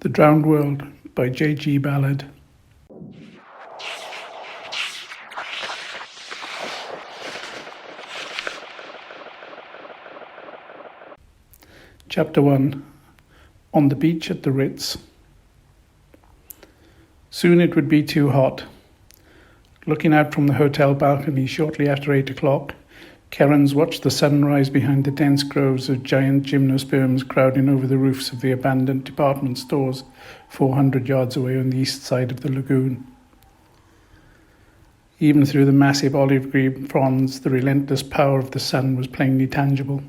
The Drowned World by J.G. Ballard. Chapter 1. On the Beach at the Ritz. Soon it would be too hot. Looking out from the hotel balcony shortly after 8 o'clock, Kerans watched the sun rise behind the dense groves of giant gymnosperms crowding over the roofs of the abandoned department stores 400 yards away on the east side of the lagoon. Even through the massive olive-green fronds, the relentless power of the sun was plainly tangible.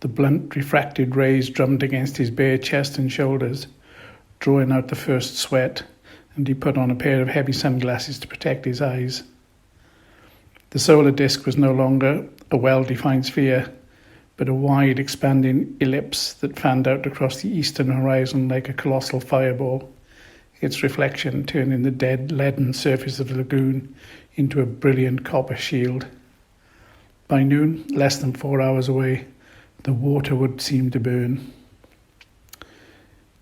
The blunt, refracted rays drummed against his bare chest and shoulders, drawing out the first sweat, and he put on a pair of heavy sunglasses to protect his eyes. The solar disk was no longer a well-defined sphere, but a wide, expanding ellipse that fanned out across the eastern horizon like a colossal fireball, its reflection turning the dead, leaden surface of the lagoon into a brilliant copper shield. By noon, less than 4 hours away, the water would seem to burn.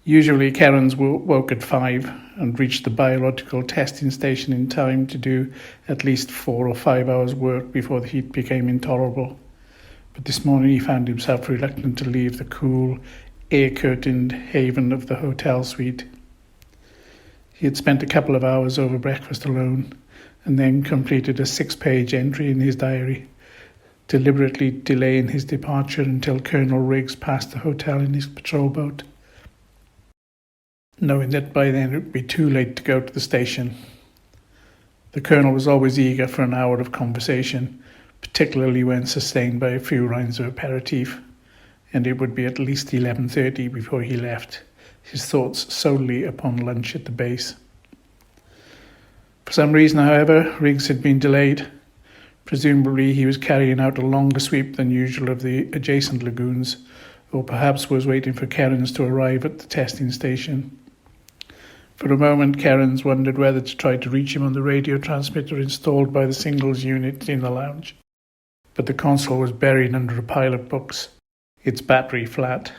Usually, Kerans woke at 5 and reached the biological testing station in time to do at least 4 or 5 hours' work before the heat became intolerable. But this morning he found himself reluctant to leave the cool, air-curtained haven of the hotel suite. He had spent a couple of hours over breakfast alone, and then completed a 6-page entry in his diary, deliberately delaying his departure until Colonel Riggs passed the hotel in his patrol boat, knowing that by then it would be too late to go to the station. The Colonel was always eager for an hour of conversation, particularly when sustained by a few rounds of aperitif, and it would be at least 11:30 before he left, his thoughts solely upon lunch at the base. For some reason, however, Riggs had been delayed. Presumably he was carrying out a longer sweep than usual of the adjacent lagoons, or perhaps was waiting for Kerans to arrive at the testing station. For a moment, Kerans wondered whether to try to reach him on the radio transmitter installed by the singles unit in the lounge. But the console was buried under a pile of books, its battery flat.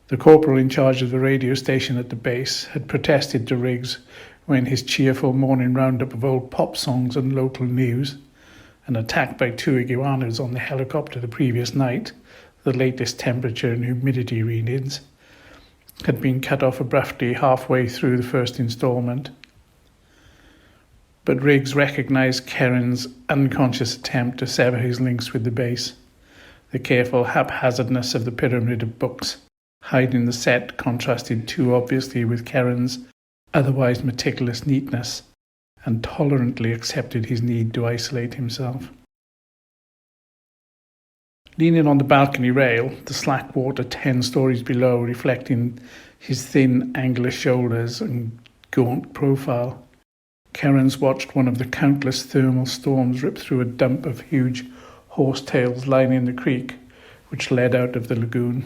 The corporal in charge of the radio station at the base had protested to Riggs when his cheerful morning roundup of old pop songs and local news, an attack by 2 iguanas on the helicopter the previous night, the latest temperature and humidity readings, had been cut off abruptly halfway through the first installment. But Riggs recognised Kerans' unconscious attempt to sever his links with the base. The careful haphazardness of the pyramid of books hiding the set contrasted too obviously with Kerans' otherwise meticulous neatness, and tolerantly accepted his need to isolate himself. Leaning on the balcony rail, the slack water 10 stories below reflecting his thin, angular shoulders and gaunt profile, Kerans watched one of the countless thermal storms rip through a dump of huge horsetails lining the creek, which led out of the lagoon.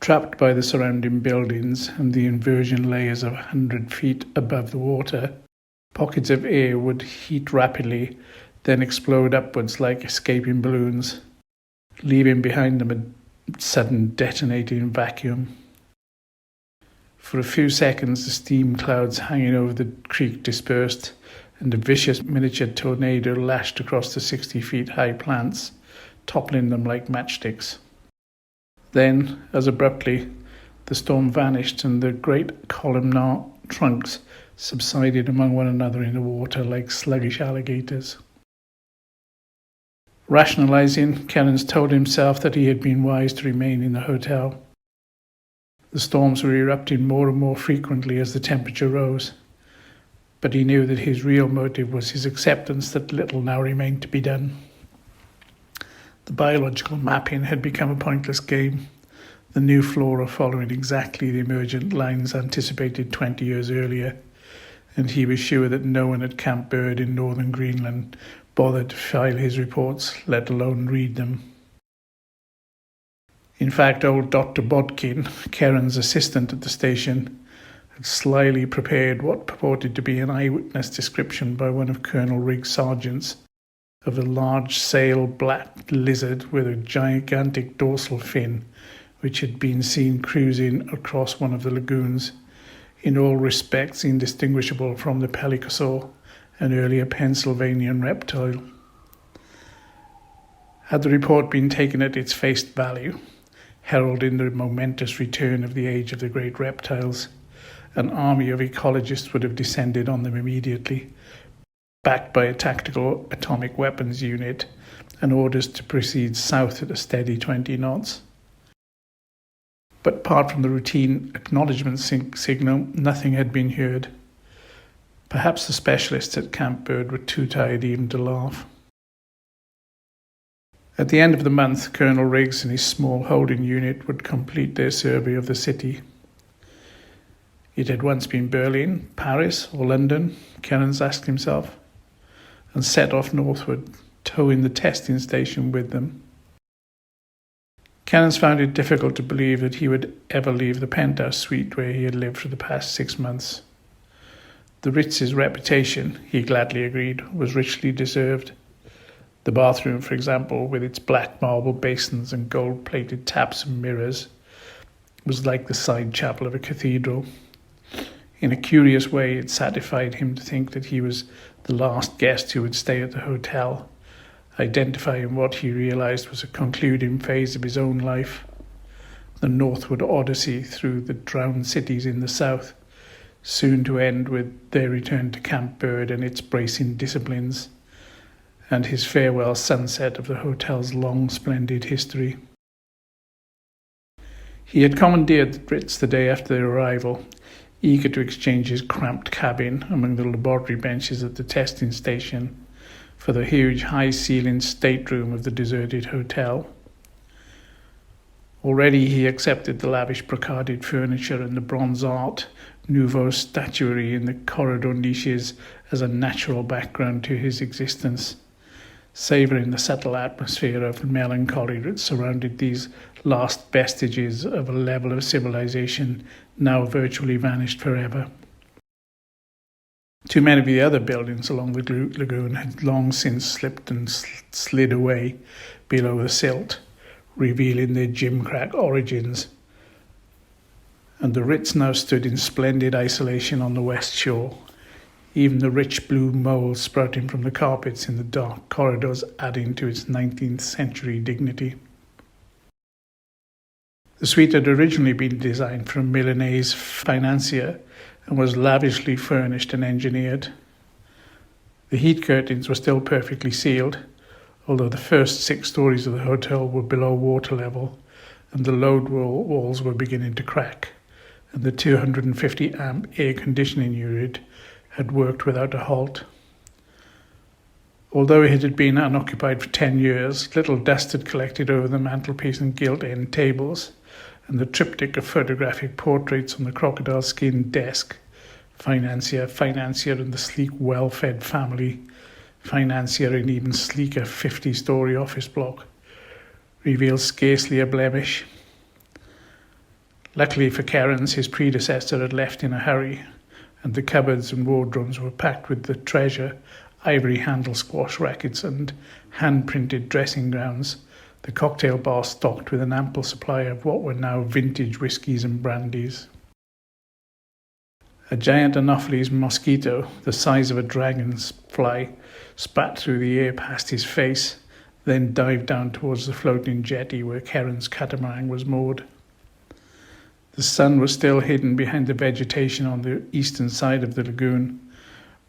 Trapped by the surrounding buildings and the inversion layers of 100 feet above the water, pockets of air would heat rapidly, then explode upwards like escaping balloons, leaving behind them a sudden detonating vacuum. For a few seconds, the steam clouds hanging over the creek dispersed, and a vicious miniature tornado lashed across the 60 feet high plants, toppling them like matchsticks. Then, as abruptly, the storm vanished and the great columnar trunks subsided among one another in the water like sluggish alligators. Rationalizing, Kerans told himself that he had been wise to remain in the hotel. The storms were erupting more and more frequently as the temperature rose, but he knew that his real motive was his acceptance that little now remained to be done. The biological mapping had become a pointless game, the new flora following exactly the emergent lines anticipated 20 years earlier, and he was sure that no one at Camp Bird in northern Greenland bothered to file his reports, let alone read them. In fact, old Dr. Bodkin, Kerans' assistant at the station, had slyly prepared what purported to be an eyewitness description by one of Colonel Riggs' sergeants of a large sail black lizard with a gigantic dorsal fin which had been seen cruising across one of the lagoons, in all respects indistinguishable from the pelycosaur, an earlier Pennsylvanian reptile. Had the report been taken at its face value, heralding the momentous return of the age of the great reptiles, an army of ecologists would have descended on them immediately, backed by a tactical atomic weapons unit and orders to proceed south at a steady 20 knots. But apart from the routine acknowledgement signal, nothing had been heard. Perhaps the specialists at Camp Bird were too tired even to laugh. At the end of the month, Colonel Riggs and his small holding unit would complete their survey of the city. It had once been Berlin, Paris, or London, Kerans asked himself, and set off northward, towing the testing station with them. Kerans found it difficult to believe that he would ever leave the penthouse suite where he had lived for the past 6 months. The Ritz's reputation, he gladly agreed, was richly deserved. The bathroom, for example, with its black marble basins and gold-plated taps and mirrors, was like the side chapel of a cathedral. In a curious way, it satisfied him to think that he was the last guest who would stay at the hotel, identifying what he realized was a concluding phase of his own life, the northward odyssey through the drowned cities in the south, soon to end with their return to Camp Bird and its bracing disciplines, and his farewell sunset of the hotel's long, splendid history. He had commandeered the Ritz the day after their arrival, eager to exchange his cramped cabin among the laboratory benches at the testing station for the huge high-ceilinged stateroom of the deserted hotel. Already he accepted the lavish brocaded furniture and the bronze art nouveau statuary in the corridor niches as a natural background to his existence, savouring the subtle atmosphere of melancholy that surrounded these last vestiges of a level of civilization now virtually vanished forever. Too many of the other buildings along the lagoon had long since slipped and slid away below the silt, revealing their gimcrack origins, and the Ritz now stood in splendid isolation on the west shore, even the rich blue mold sprouting from the carpets in the dark corridors adding to its 19th century dignity. The suite had originally been designed for a Milanese financier and was lavishly furnished and engineered. The heat curtains were still perfectly sealed, although the first 6 stories of the hotel were below water level and the load walls were beginning to crack, and the 250 amp air conditioning unit had worked without a halt. Although it had been unoccupied for 10 years, little dust had collected over the mantelpiece and gilt-end tables, and the triptych of photographic portraits on the crocodile skin desk, financier, and the sleek, well-fed family, financier in even sleeker 50-story office block, revealed scarcely a blemish. Luckily for Kerans, his predecessor had left in a hurry, and the cupboards and wardrobes were packed with the treasure, ivory handle squash rackets and hand-printed dressing gowns, the cocktail bar stocked with an ample supply of what were now vintage whiskies and brandies. A giant Anopheles mosquito, the size of a dragonfly, spat through the air past his face, then dived down towards the floating jetty where Kerans' catamaran was moored. The sun was still hidden behind the vegetation on the eastern side of the lagoon,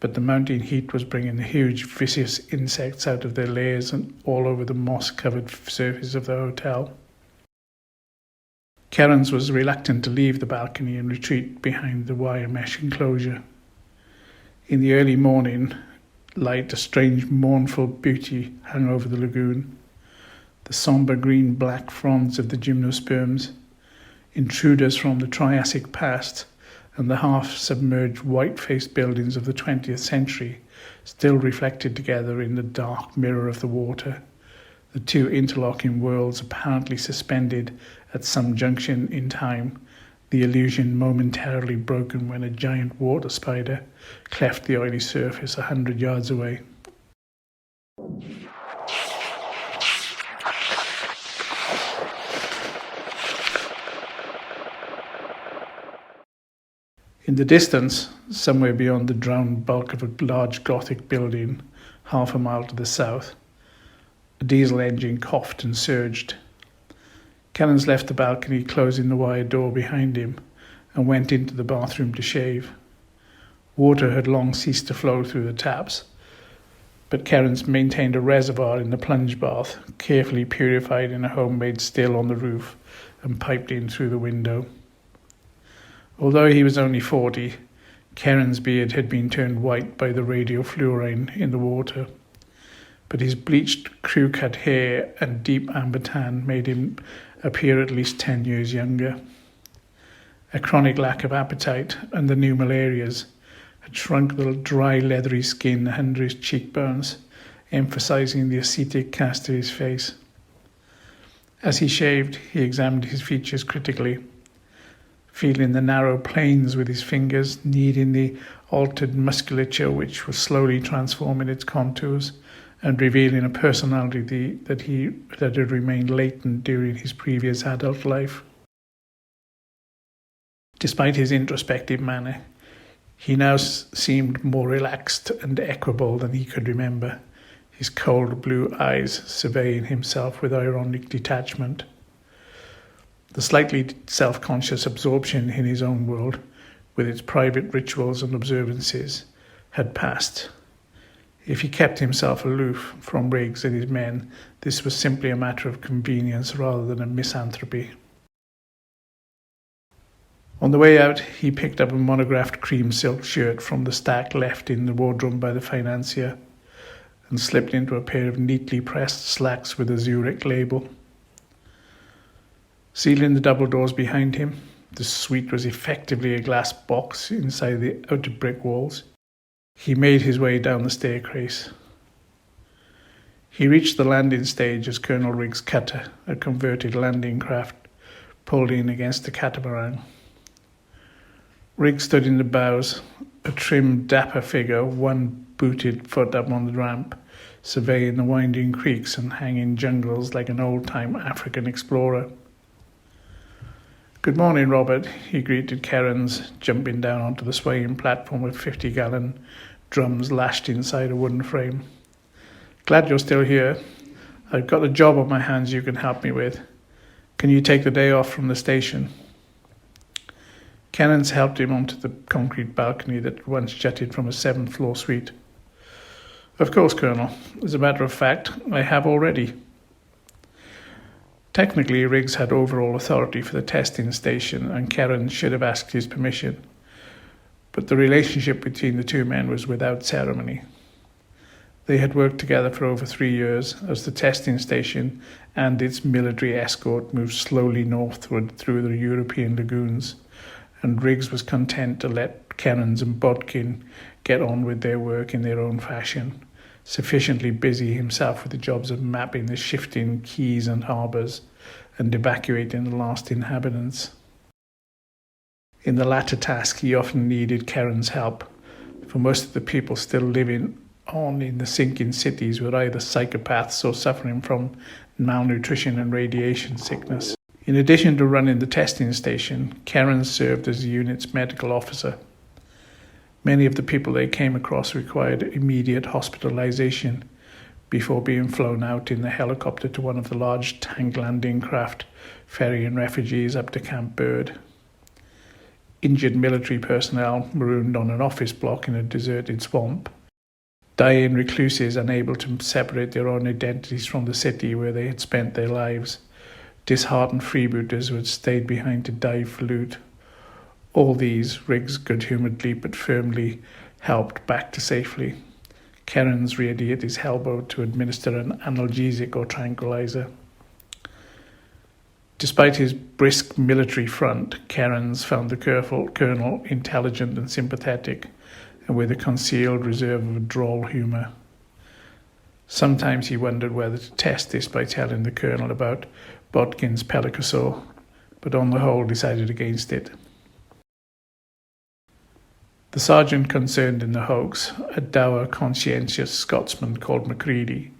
but the mounting heat was bringing the huge vicious insects out of their lairs and all over the moss-covered surface of the hotel. Kerans was reluctant to leave the balcony and retreat behind the wire mesh enclosure. In the early morning light, a strange mournful beauty hung over the lagoon. The sombre green-black fronds of the gymnosperms, intruders from the Triassic past, and the half-submerged white-faced buildings of the 20th century still reflected together in the dark mirror of the water, the two interlocking worlds apparently suspended at some junction in time, the illusion momentarily broken when a giant water spider cleft the oily surface 100 yards away. In the distance, somewhere beyond the drowned bulk of a large Gothic building, half a mile to the south, a diesel engine coughed and surged. Kerans left the balcony, closing the wire door behind him, and went into the bathroom to shave. Water had long ceased to flow through the taps, but Kerans maintained a reservoir in the plunge bath, carefully purified in a homemade still on the roof and piped in through the window. Although he was only 40, Kerans' beard had been turned white by the radiofluorine in the water, but his bleached crew-cut hair and deep amber tan made him appear at least 10 years younger. A chronic lack of appetite and the new malarias had shrunk the dry, leathery skin under his cheekbones, emphasizing the ascetic cast of his face. As he shaved, he examined his features critically, feeling the narrow planes with his fingers, kneading the altered musculature which was slowly transforming its contours and revealing a personality that had remained latent during his previous adult life. Despite his introspective manner, he now seemed more relaxed and equable than he could remember, his cold blue eyes surveying himself with ironic detachment. The slightly self-conscious absorption in his own world, with its private rituals and observances, had passed. If he kept himself aloof from Riggs and his men, this was simply a matter of convenience rather than a misanthropy. On the way out, he picked up a monographed cream silk shirt from the stack left in the wardrobe by the financier and slipped into a pair of neatly pressed slacks with a Zurich label. Sealing the double doors behind him, the suite was effectively a glass box inside the outer brick walls. He made his way down the staircase. He reached the landing stage as Colonel Riggs' cutter, a converted landing craft, pulled in against the catamaran. Riggs stood in the bows, a trim, dapper figure, one booted foot up on the ramp, surveying the winding creeks and hanging jungles like an old-time African explorer. "Good morning, Robert," he greeted Kerans, jumping down onto the swaying platform with 50-gallon drums lashed inside a wooden frame. "Glad you're still here. I've got a job on my hands you can help me with. Can you take the day off from the station?" Kerans helped him onto the concrete balcony that once jutted from a 7th-floor suite. "Of course, Colonel. As a matter of fact, I have already." Technically, Riggs had overall authority for the testing station, and Kerans should have asked his permission. But the relationship between the two men was without ceremony. They had worked together for over 3 years as the testing station and its military escort moved slowly northward through the European lagoons, and Riggs was content to let Kerans and Bodkin get on with their work in their own fashion, sufficiently busy himself with the jobs of mapping the shifting quays and harbours and evacuating the last inhabitants. In the latter task, he often needed Kerans' help, for most of the people still living on in the sinking cities were either psychopaths or suffering from malnutrition and radiation sickness. In addition to running the testing station, Kerans served as the unit's medical officer. Many of the people they came across required immediate hospitalization before being flown out in the helicopter to one of the large tank landing craft ferrying refugees up to Camp Bird. Injured military personnel marooned on an office block in a deserted swamp. Dying recluses unable to separate their own identities from the city where they had spent their lives. Disheartened freebooters who had stayed behind to dive for loot. All these, Riggs good-humouredly but firmly helped back to safely. Kerans ready at his elbow to administer an analgesic or tranquilizer. Despite his brisk military front, Kerans found the colonel intelligent and sympathetic, and with a concealed reserve of droll humour. Sometimes he wondered whether to test this by telling the colonel about Bodkin's pelicosaur, but on the whole decided against it. The sergeant concerned in the hoax, a dour, conscientious Scotsman called Macready,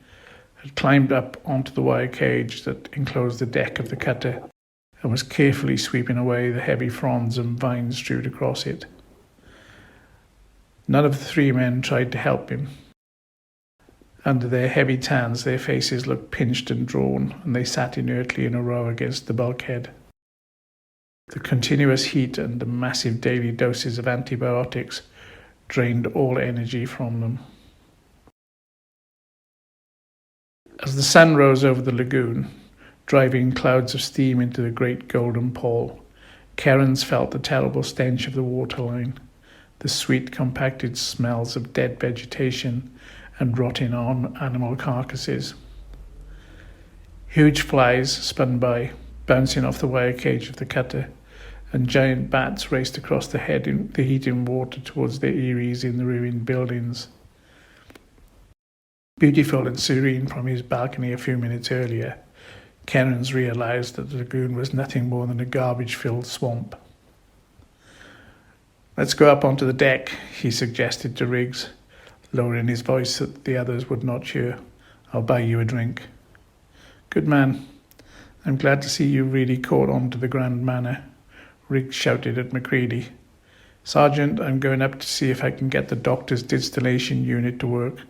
had climbed up onto the wire cage that enclosed the deck of the cutter and was carefully sweeping away the heavy fronds and vines strewed across it. None of the three men tried to help him. Under their heavy tans, their faces looked pinched and drawn, and they sat inertly in a row against the bulkhead. The continuous heat and the massive daily doses of antibiotics drained all energy from them. As the sun rose over the lagoon, driving clouds of steam into the great golden pole, Kerans felt the terrible stench of the waterline, the sweet compacted smells of dead vegetation and rotting on animal carcasses. Huge flies spun by, bouncing off the wire cage of the cutter, and giant bats raced across the heating water towards their eyries in the ruined buildings. Beautiful and serene from his balcony a few minutes earlier, Kerans realized that the lagoon was nothing more than a garbage-filled swamp. "Let's go up onto the deck," he suggested to Riggs, lowering his voice so that the others would not hear. "I'll buy you a drink." "Good man. I'm glad to see you really caught on to the grand manner," Riggs shouted at Macready. "Sergeant, I'm going up to see if I can get the doctor's distillation unit to work."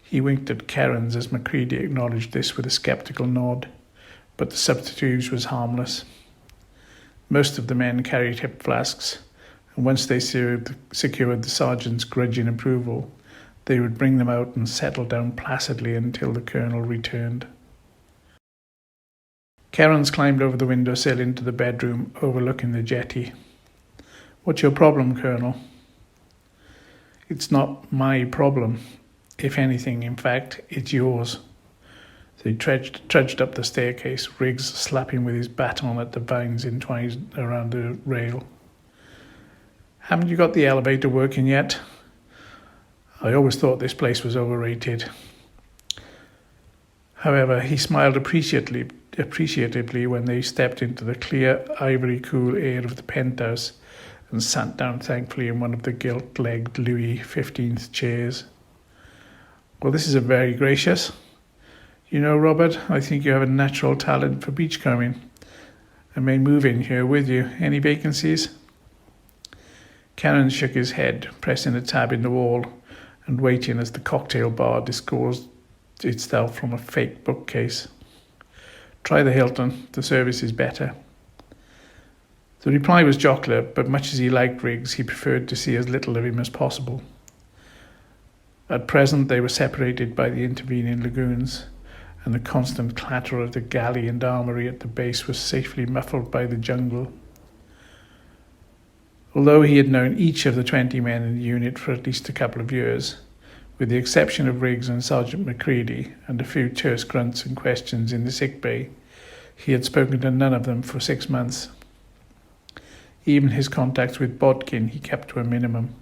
He winked at Kerans as Macready acknowledged this with a sceptical nod, but the subterfuge was harmless. Most of the men carried hip flasks, and once they secured the sergeant's grudging approval, they would bring them out and settle down placidly until the colonel returned. Kerans climbed over the windowsill into the bedroom overlooking the jetty. "What's your problem, Colonel?" "It's not my problem. If anything, in fact, it's yours." They trudged up the staircase, Riggs slapping with his baton at the vines entwined around the rail. "Haven't you got the elevator working yet?" "I always thought this place was overrated." However, he smiled appreciatively when they stepped into the clear, ivory-cool air of the penthouse and sat down thankfully in one of the gilt-legged Louis XV chairs. "Well, this is very gracious. You know, Robert, I think you have a natural talent for beachcombing. I may move in here with you. Any vacancies?" Kerans shook his head, pressing a tab in the wall and waiting as the cocktail bar disclosed itself from a fake bookcase. "Try the Hilton. The service is better." The reply was jocular, but much as he liked Riggs, he preferred to see as little of him as possible. At present they were separated by the intervening lagoons, and the constant clatter of the galley and armoury at the base was safely muffled by the jungle. Although he had known each of the 20 men in the unit for at least a couple of years, with the exception of Riggs and Sergeant Macready and a few terse grunts and questions in the sick bay, he had spoken to none of them for 6 months. Even his contacts with Bodkin he kept to a minimum.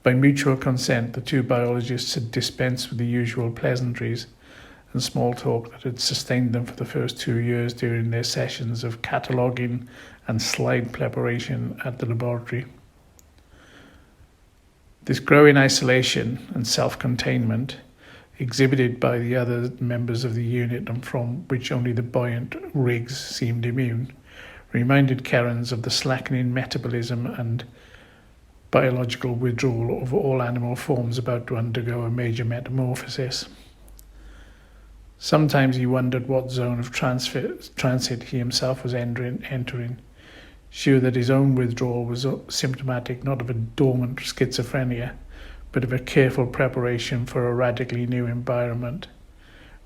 By mutual consent, the two biologists had dispensed with the usual pleasantries and small talk that had sustained them for the first 2 years during their sessions of cataloguing and slide preparation at the laboratory. This growing isolation and self-containment, exhibited by the other members of the unit and from which only the buoyant Riggs seemed immune, reminded Kerans of the slackening metabolism and biological withdrawal of all animal forms about to undergo a major metamorphosis. Sometimes he wondered what zone of transit he himself was entering, sure that his own withdrawal was symptomatic not of a dormant schizophrenia, but of a careful preparation for a radically new environment,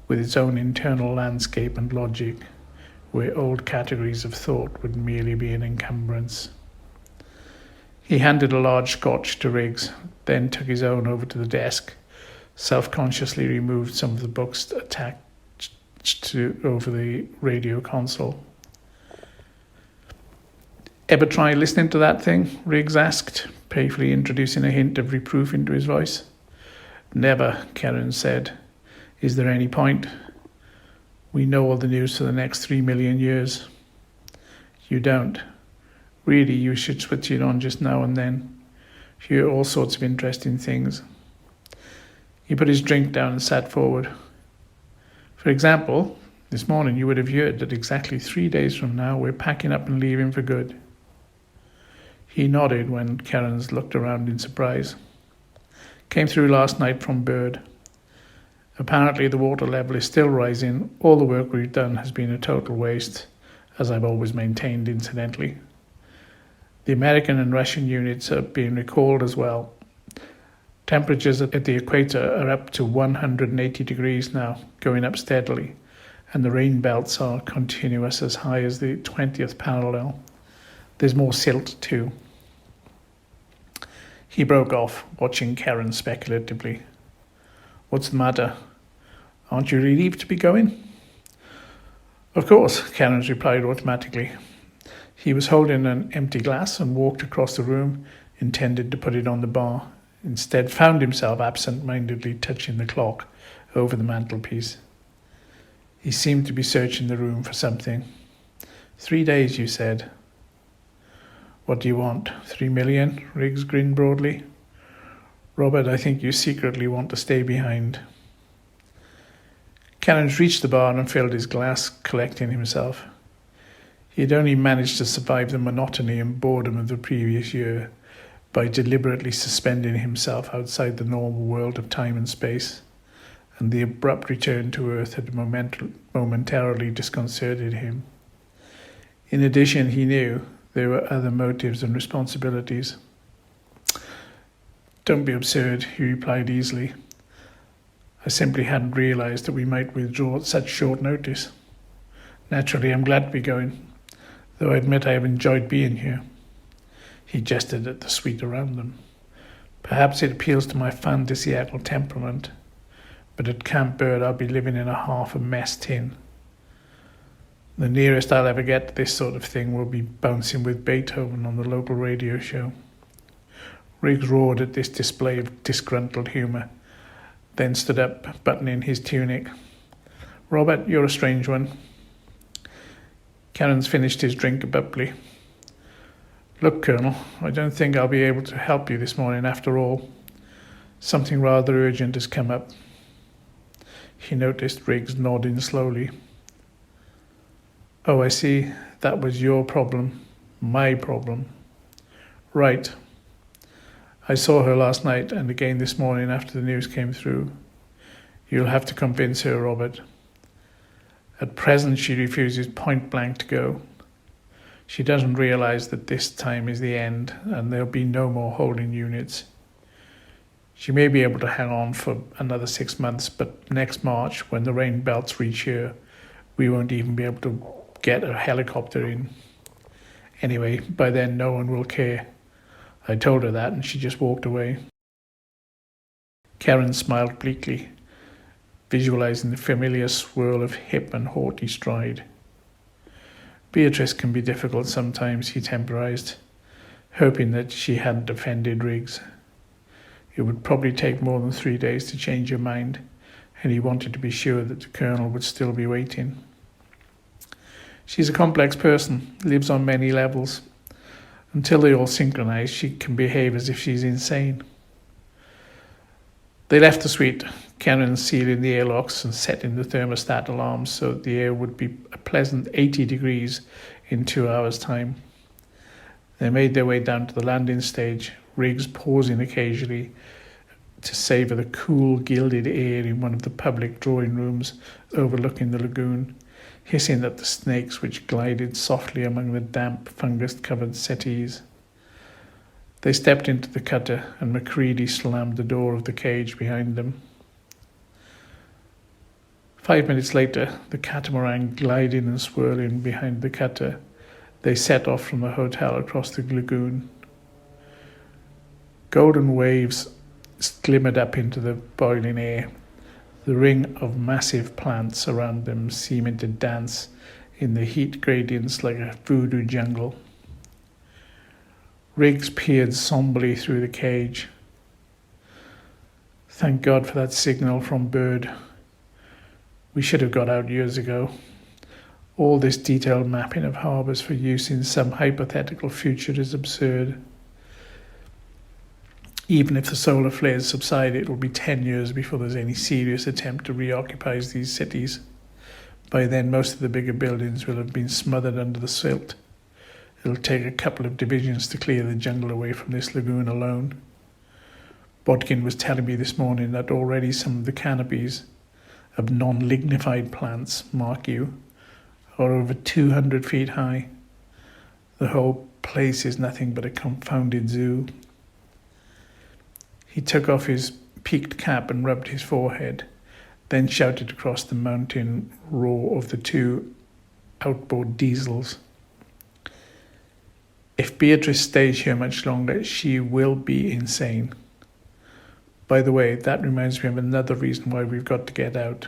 with its own internal landscape and logic, where old categories of thought would merely be an encumbrance. He handed a large scotch to Riggs, then took his own over to the desk, self-consciously removed some of the books attached over the radio console. "Ever try listening to that thing?" Riggs asked, playfully introducing a hint of reproof into his voice. "Never," Kerans said. "Is there any point? We know all the news for the next 3 million years." "You don't. Really, you should switch it on just now and then. Hear all sorts of interesting things." He put his drink down and sat forward. "For example, this morning you would have heard that exactly 3 days from now we're packing up and leaving for good." He nodded when Kerans looked around in surprise. Came through last night from Bird. Apparently the water level is still rising. All the work we've done has been a total waste, as I've always maintained incidentally. The American and Russian units are being recalled as well. Temperatures at the equator are up to 180 degrees now, going up steadily, and the rain belts are continuous as high as the 20th parallel. There's more silt too. He broke off, watching Karen speculatively. What's the matter? Aren't you relieved to be going? Of course, Karen replied automatically. He was holding an empty glass and walked across the room, intended to put it on the bar. Instead, found himself absent-mindedly touching the clock over the mantelpiece. He seemed to be searching the room for something. 3 days, you said. What do you want? 3 million? Riggs grinned broadly. Robert, I think you secretly want to stay behind. Kerans reached the bar and filled his glass, collecting himself. He had only managed to survive the monotony and boredom of the previous year by deliberately suspending himself outside the normal world of time and space, and the abrupt return to Earth had momentarily disconcerted him. In addition, he knew there were other motives and responsibilities. Don't be absurd, he replied easily. I simply hadn't realized that we might withdraw at such short notice. Naturally, I'm glad to be going, though I admit I have enjoyed being here. He gestured at the suite around them. Perhaps it appeals to my fantasiacal temperament, but at Camp Bird I'll be living in a half a mess tin. The nearest I'll ever get to this sort of thing will be bouncing with Beethoven on the local radio show. Riggs roared at this display of disgruntled humour, then stood up, buttoning his tunic. Robert, you're a strange one. Kerans finished his drink abruptly. Look, Colonel, I don't think I'll be able to help you this morning after all. Something rather urgent has come up. He noticed Riggs nodding slowly. Oh, I see. That was your problem. My problem. Right. I saw her last night and again this morning after the news came through. You'll have to convince her, Robert. At present, she refuses point blank to go. She doesn't realize that this time is the end and there'll be no more holding units. She may be able to hang on for another 6 months, but next March, when the rain belts reach here, we won't even be able to get a helicopter in. Anyway, by then no one will care. I told her that and she just walked away. Karen smiled bleakly, visualizing the familiar swirl of hip and haughty stride. Beatrice can be difficult sometimes, he temporized, hoping that she hadn't offended Riggs. It would probably take more than 3 days to change her mind, and he wanted to be sure that the Colonel would still be waiting. She's a complex person, lives on many levels. Until they all synchronize, she can behave as if she's insane. They left the suite, Kerans sealing the airlocks and setting the thermostat alarms so that the air would be a pleasant 80 degrees in 2 hours' time. They made their way down to the landing stage, Riggs pausing occasionally to savour the cool, gilded air in one of the public drawing rooms overlooking the lagoon, hissing at the snakes which glided softly among the damp, fungus-covered settees. They stepped into the cutter, and Macready slammed the door of the cage behind them. 5 minutes later, the catamaran gliding and swirling behind the cutter, they set off from the hotel across the lagoon. Golden waves glimmered up into the boiling air, the ring of massive plants around them seeming to dance in the heat gradients like a voodoo jungle. Riggs peered somberly through the cage. Thank God for that signal from Bird. We should have got out years ago. All this detailed mapping of harbours for use in some hypothetical future is absurd. Even if the solar flares subside, it will be 10 years before there's any serious attempt to reoccupy these cities. By then, most of the bigger buildings will have been smothered under the silt. It'll take a couple of divisions to clear the jungle away from this lagoon alone. Bodkin was telling me this morning that already some of the canopies of non-lignified plants, mark you, are over 200 feet high. The whole place is nothing but a confounded zoo. He took off his peaked cap and rubbed his forehead, then shouted across the mountain roar of the two outboard diesels. If Beatrice stays here much longer, she will be insane. By the way, that reminds me of another reason why we've got to get out.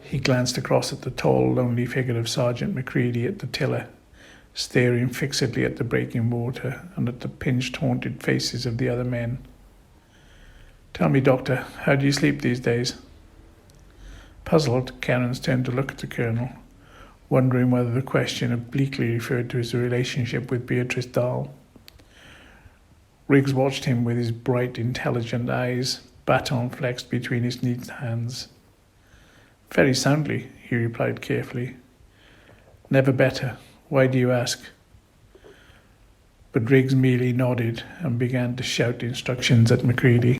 He glanced across at the tall, lonely figure of Sergeant Macready at the tiller, staring fixedly at the breaking water and at the pinched, haunted faces of the other men. Tell me, Doctor, how do you sleep these days? Puzzled, Kerans turned to look at the Colonel, wondering whether the question obliquely referred to his relationship with Beatrice Dahl. Riggs watched him with his bright, intelligent eyes, baton flexed between his neat hands. Very soundly, he replied carefully. Never better. Why do you ask? But Riggs merely nodded and began to shout instructions at Macready.